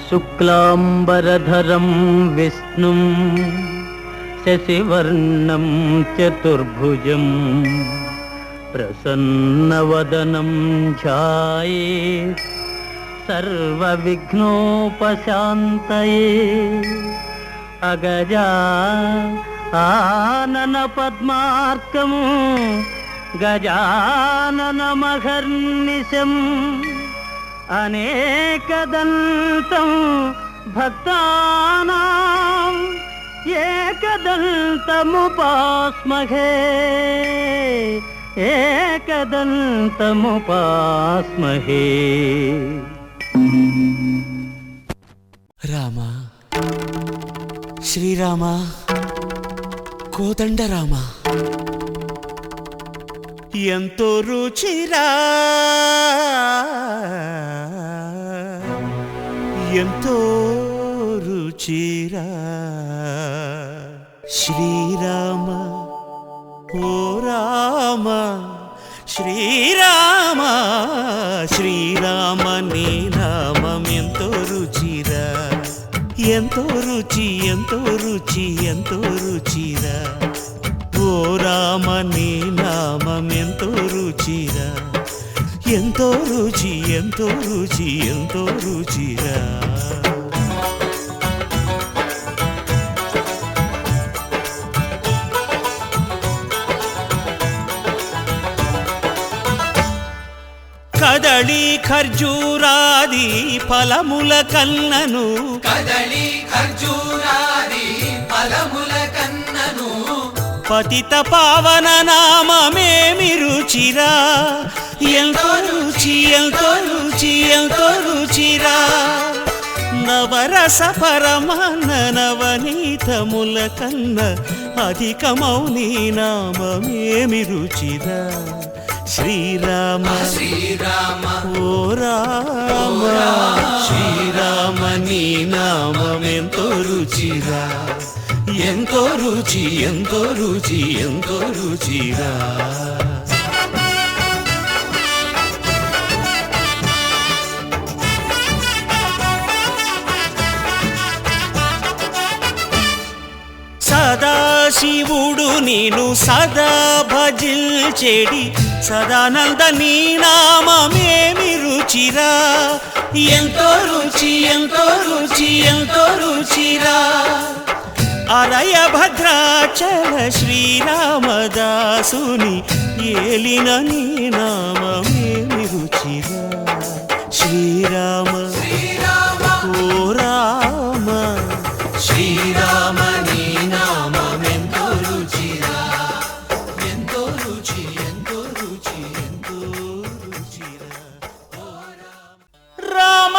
శుక్లాంబరధరం విష్ణుం శశివర్ణం చతుర్భుజం ప్రసన్నవదనం ధ్యాయేత్ సర్వవిఘ్నోపశాంతయే. అగజా ఆనన పద్మార్కము గజాననమహర్నిశం అనేకదంతం భక్తానాం ఏకదంతముపాస్మహే ఏకదంతముపాస్మహే. రామ శ్రీరామ కోదండ రామ ఎంతో రుచిరా ఎంతో రుచిరా శ్రీరామ ఓ రామ శ్రీరామ శ్రీరామ నీ నామం ఎంతో రుచిరా ఎంతో రుచి ఎంతో రుచి ఎంతో రుచిరా ఓ రామ నీ నామం ఎంతో రుచిరా ఎంతో రుచి ఎంతో రుచి ఎంతో రుచిరా. కదళి ఖర్జూరాది ఫలముల కన్నను కదళి ఖర్జూరాది ఫలముల కన్నను పతిత పావన నామమేమి రుచిరా ఎంతో రుచి ఎంతో రుచి ఎంతో రుచిరా. నవరస పరమాన్న నవనీతముల కన్న అధికమౌ నీ నామమేమి రుచిరా శ్రీరామ శ్రీరామ ఓ రామ శ్రీరామ నీ నామం ఎంతో రుచిరా ఎంతో రుచి ఎంతో రుచి ఎంతో రుచిరా. సదాశివుడు నేను సదా భజిల్చెడి సదానంద నీ నామమేమి రుచిరా ఎంతో రుచి ఎంతో రుచి ఎంతో రుచిరా. అరయ భద్రాచల శ్రీరామదాసుని ఏలిన నీ నామమేమి రుచిరా శ్రీరామ ఓ రామ శ్రీరామ నీ నామం ఎంతో రుచిరా ఎంతో రుచి ఎంతో రుచి ఎంతో రుచిరా. రామ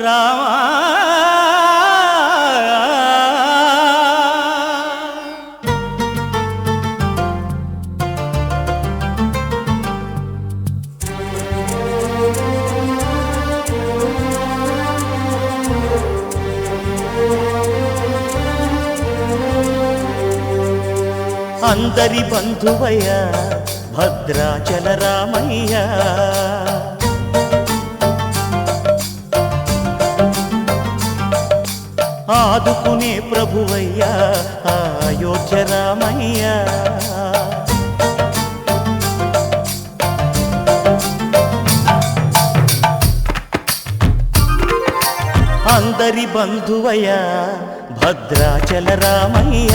రామ అందరి బంధువయ్య భద్రాచల రామయ్య ఆదుకునే ప్రభువయ్య అయోధ్య రామయ్య అందరి బంధువయ్య భద్రాచల రామయ్య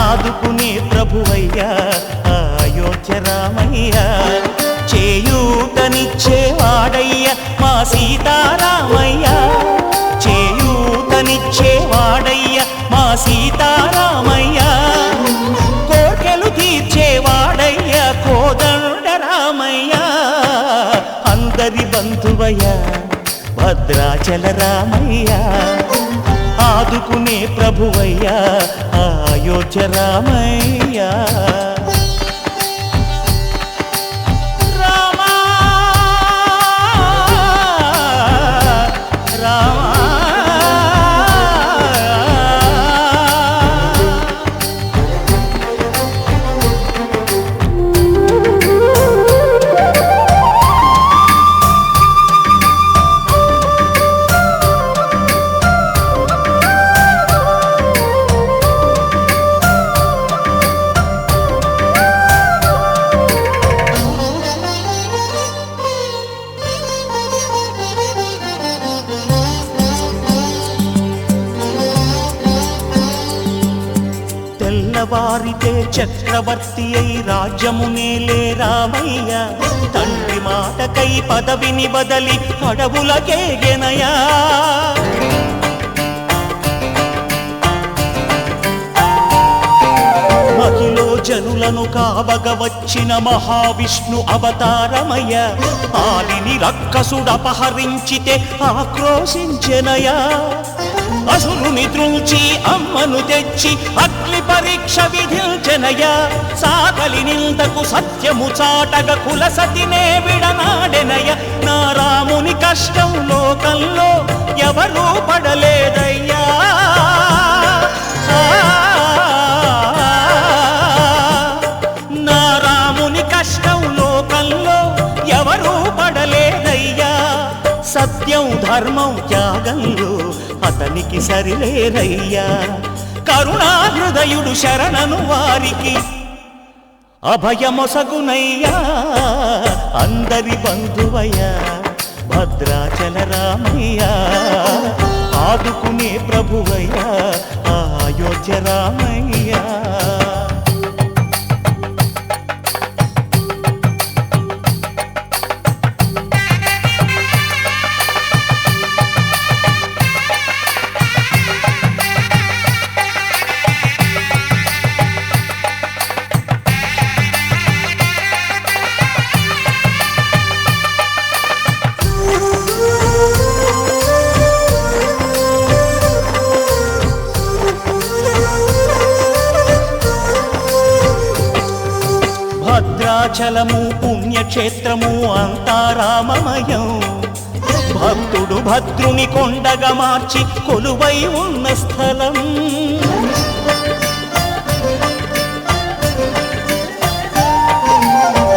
ఆదుకునే ప్రభువయ్య అయోధ్య రామయ్య చేయూతనిచ్చేవాడయ్య మా సీతారామయ్య చేయూతనిచ్చేవాడయ్య మా సీతారామయ్య కోర్కెలు తీర్చేవాడయ్య కోదండ రామయ్య అందరి బంధువయ్య భద్రాచల రామయ్య ఆదుకునే ప్రభువయ్య అయోధ్య రామయ్య. రామ రామ రాముడే చక్రవర్తి అయి రాజ్యమునేలే రామయ్య తండ్రి మాటకై పదవిని బదలి అడవులకేగెనయా మహిలో జనులను కావగ వచ్చిన మహావిష్ణు అవతారమయ్య ఆలిని రక్కసుడపహరించితే ఆక్రోశించెనయా అసురుని త్రుంచి అమ్మను తెచ్చి అగ్ని పరీక్ష విధించెనయా సాగలి నిందకు సత్యము చాటగ కులసతినే విడనాడెనయ నా రాముని కష్టం లోకంలో ఎవరూ పడలేదయ్యా నా రాముని కష్టం లోకంలో ఎవరూ పడలేదయ్యా సత్యం ధర్మం త్యాగంలో అతనికి సరిలేరయ్యా కరుణాహృదయుడు శరణను వారికి అభయమొసగునయ్యా అందరి బంధువయ్యా భద్రాచల రామయ్య ఆదుకునే ప్రభువయ్యా అయోధ్య రామయ్య భద్రాచలము పుణ్యక్షేత్రము అంతా రామమయం భక్తుడు భద్రుని కొండగా మార్చి కొలువై ఉన్న స్థలం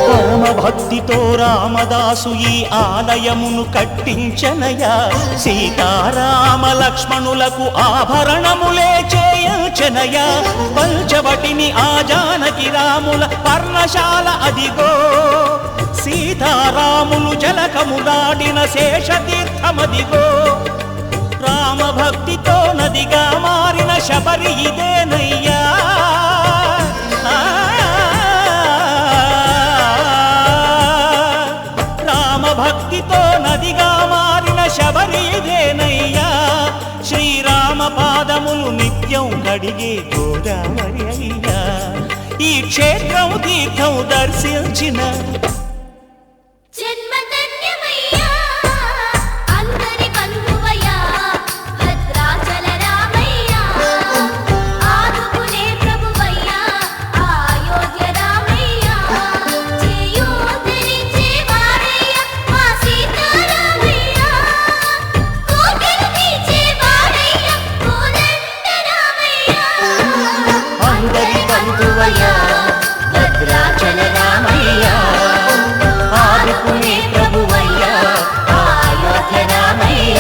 పరమ భక్తితో రామదాసు ఈ ఆలయమును కట్టించనయా సీతారామ లక్ష్మణులకు ఆభరణములే చేయించనయా పంచవటిని ఆ జానకి రాముల పర్ణశాల అదిగో సీతారాములు జలకములాడిన శేషతీర్థమదిగో రామ భక్తితో నదిగా మారిన శబరి ఇదేనయ్యా భక్తితో నదిగా మారిన శబరి ఇదేనయ్యా శ్రీరామ పాదములు నిత్యం కడిగే గోదావరి అయ్యా ఈ క్షేత్రం తీర్థం దర్శించిన భద్రాచల రామయ్య ఆదుకునే ప్రభువయ్య అయోధ్య రామయ్య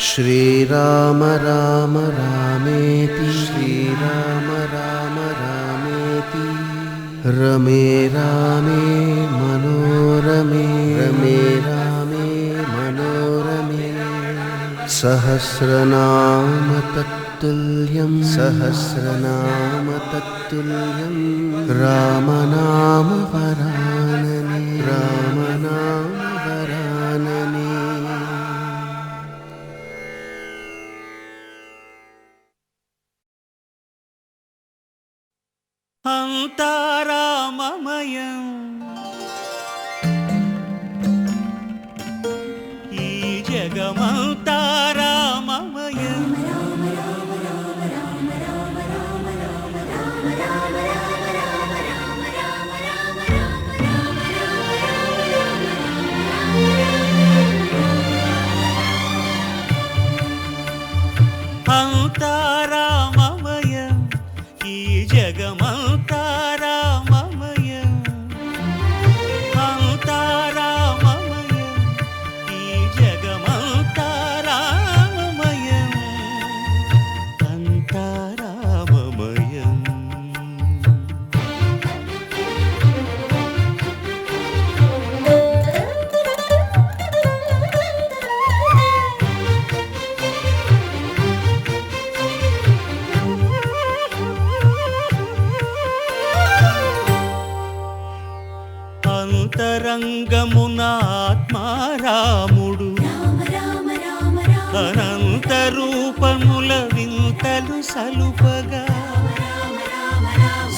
శ్రీరామ రామ రామేతి శ్రీరామ రామ రామేతి రమే రామే మనోరమే రమే రామే మనోరమే సహస్రనామ తత్తుల్యం సహస్రనామ తత్తుల్యం రామనామ వరాననే రామనామ వరాననే అంతా రామమయం ఈ జగమంతా రామమయం అంతా రామమయం ఈ జగమంతా రామమయం అంతా రామమయం ఈ జగమంతా రామమయం అంతా రామమయం ఆత్మారాముడు అనంత రూపముల వింతలు సలుపగా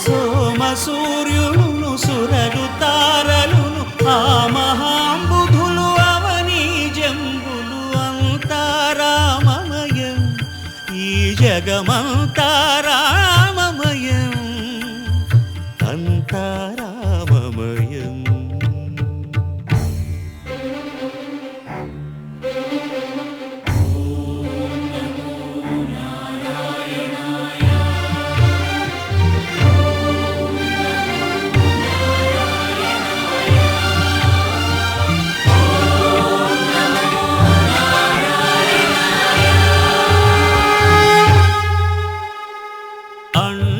సోమ సూర్యులను సురలు తారలును ఆ మహాంబుధులు అవనీ జంబులు అంతా రామమయం ఈ జగమంతా రామమయం అంతా రామమయం.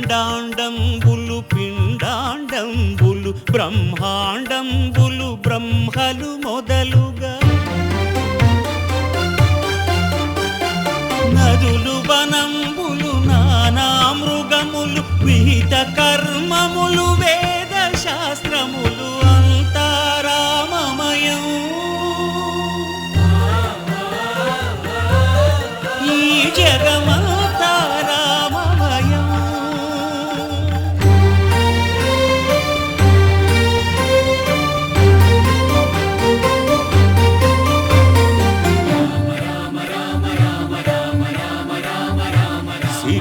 అండాండంబులు పిండాండంబులు బ్రహ్మాండంబులు బ్రహ్మలు మొదలుగా నదులు వనంబులు నానా మృగములు విహిత కర్మములు వేద శాస్త్రములు అంతా రామమయం ఈ జగమంతా రామమయం.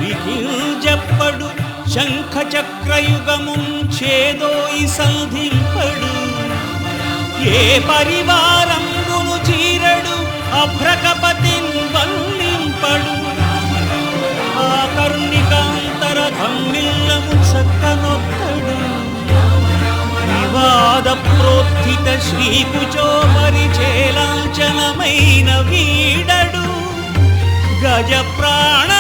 సిరికింజప్పడు శంఖ చక్రయుగముం చేదోయి సంధింపడు ఏ పరివారంబును చీరడు అభ్రకపతిన్ వల్లింపడు ఆ కర్ణికాంతర ధమ్మిల్లము చక్కనొక్కడు వివాద ప్రోత్థిత శ్రీకుచో పరిచేలాంఛనమైన వీడడు గజ ప్రాణావనోత్సాహియై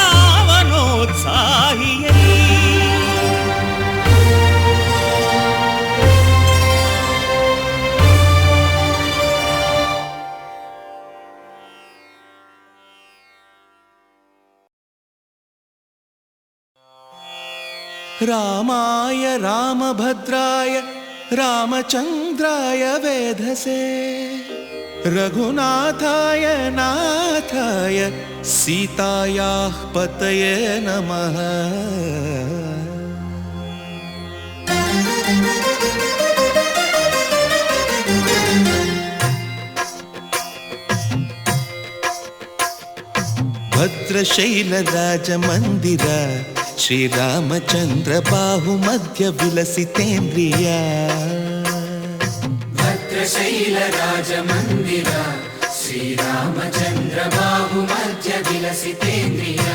రామాయ రామభద్రాయ రామచంద్రాయ వేధసే రఘునాథాయ నాథాయ సీతాయాః పతయే నమః. భద్రశైలరాజమందిర శ్రీరామచంద్ర బాహుమధ్య విలసితేంద్రియ భద్రశైలరాజమందిర శ్రీరామచంద్ర బాహుమధ్య విలసితేంద్రియ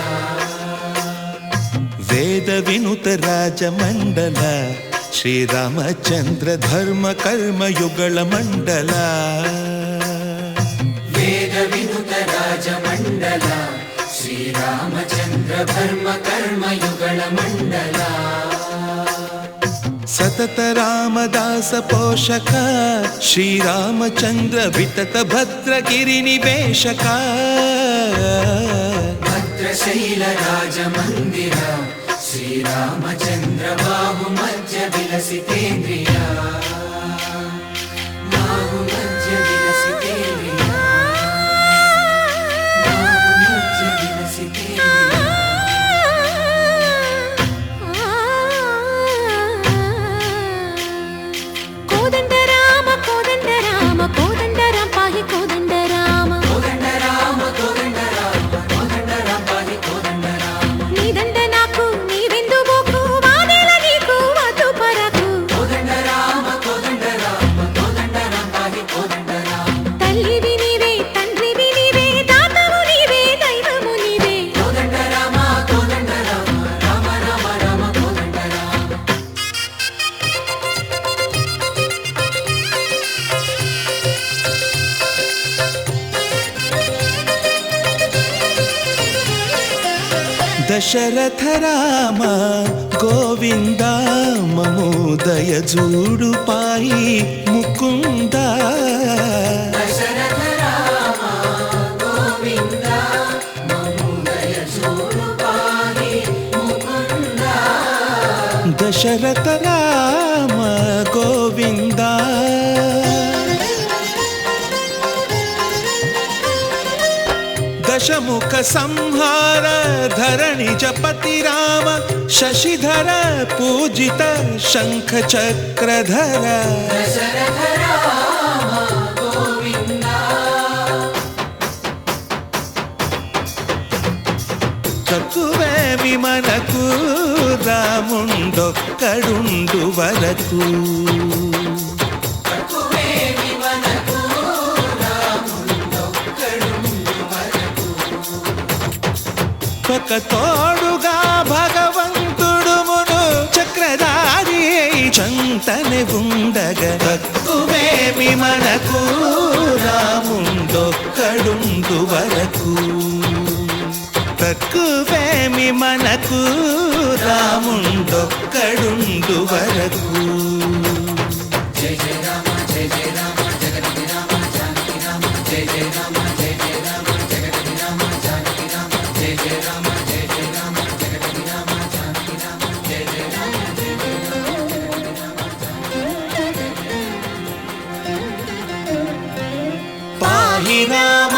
వేద వినుత రాజమండల శ్రీరామచంద్ర ధర్మ కర్మయుగళ మండల వేద వినుత రాజమండల శ్రీరామచంద్ర ధర్మ కర్మయుగళ మండల సతత రామదాస పోషక శ్రీరామచంద్ర వితత భద్రగిరి నివేశక భద్రశైల రాజమందిర శ్రీరామచంద్ర బాహుమధ్య విలసితేంద్రియ బాహుమధ్య విలసితేంద్రియ బాహుమధ్య విలసితేంద్రియ. కోదండ రామ కోదండ రామ కోదండ రామ పాహి కోదండ రామ కోదండ రామ కోదండ రామ కోదండ రామ పాహి కోదండ రామ. నీదండ నాకు నీవెందు బోకు వాదేల నీకు వద్దు పరకు కోదండ రామ కోదండ రామ కోదండ రామ పాహి కోదండ రామ. తల్లివి నీవే తండ్రివి నీవే దాతవు నీవే దైవము నీవే కోదండ రామ కోదండ రామ రామ రామ రామ కోదండ రామ. దశరథ రామ గోవింద మమోదయ జూడు పాయి ముకుంద దశరథ రామ గోవింద మముదయ చూడు పాహి ముకుంద. దశరథ రామ గోవింద దశముఖ సంహార ధరణి జపతి రామ శశిధర పూజిత శంఖ చక్రధర దశరథ రామ గోవింద తక్కువేమి మనకు రాముండొక్కడుండు వరకు తక్కువేమి మనకు రాముండొక్కడుండు వరకు ఒక తోడుగా భగవంతుడు మును చక్రధారి చంతనే ఉండగా తక్కువేమి మనకు రాముండొక్కడుండు వరకు తక్కువేమి మనకు రాముండొక్కడుండు వరకు జయ జయ రామ జయ జయ రామ జగతి రామ జానకి రామ జయ జయ రామ జయ జయ రామ జగతి రామ జానకి రామ జయ జయ రామ జయ జయ రామ జగతి రామ జానకి రామ జయ జయ రామ జయ జయ రామ పాహి రామ